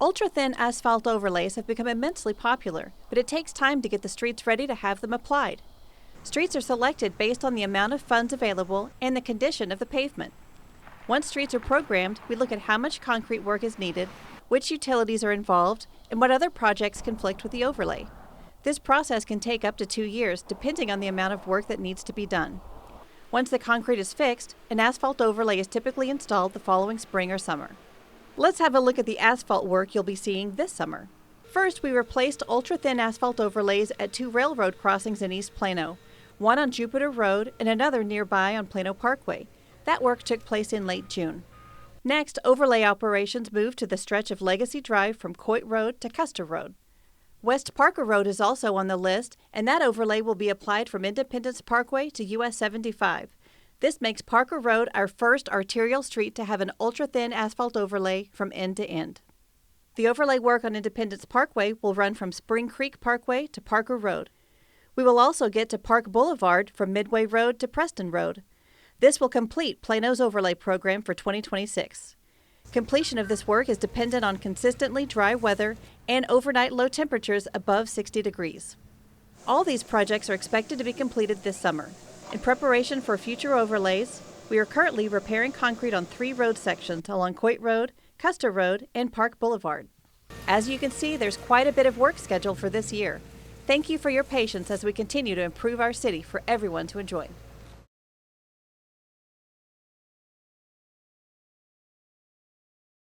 Ultra-thin asphalt overlays have become immensely popular, but it takes time to get the streets ready to have them applied. Streets are selected based on the amount of funds available and the condition of the pavement. Once streets are programmed, we look at how much concrete work is needed, which utilities are involved, and what other projects conflict with the overlay. This process can take up to 2 years, depending on the amount of work that needs to be done. Once the concrete is fixed, an asphalt overlay is typically installed the following spring or summer. Let's have a look at the asphalt work you'll be seeing this summer. First, we replaced ultra-thin asphalt overlays at 2 railroad crossings in East Plano, one on Jupiter Road and another nearby on Plano Parkway. That work took place in late June. Next, overlay operations moved to the stretch of Legacy Drive from Coit Road to Custer Road. West Parker Road is also on the list, and that overlay will be applied from Independence Parkway to US 75. This makes Parker Road our first arterial street to have an ultra-thin asphalt overlay from end to end. The overlay work on Independence Parkway will run from Spring Creek Parkway to Parker Road. We will also get to Park Boulevard from Midway Road to Preston Road. This will complete Plano's overlay program for 2026. Completion of this work is dependent on consistently dry weather and overnight low temperatures above 60 degrees. All these projects are expected to be completed this summer. In preparation for future overlays, we are currently repairing concrete on 3 road sections along Coit Road, Custer Road, and Park Boulevard. As you can see, there's quite a bit of work scheduled for this year. Thank you for your patience as we continue to improve our city for everyone to enjoy.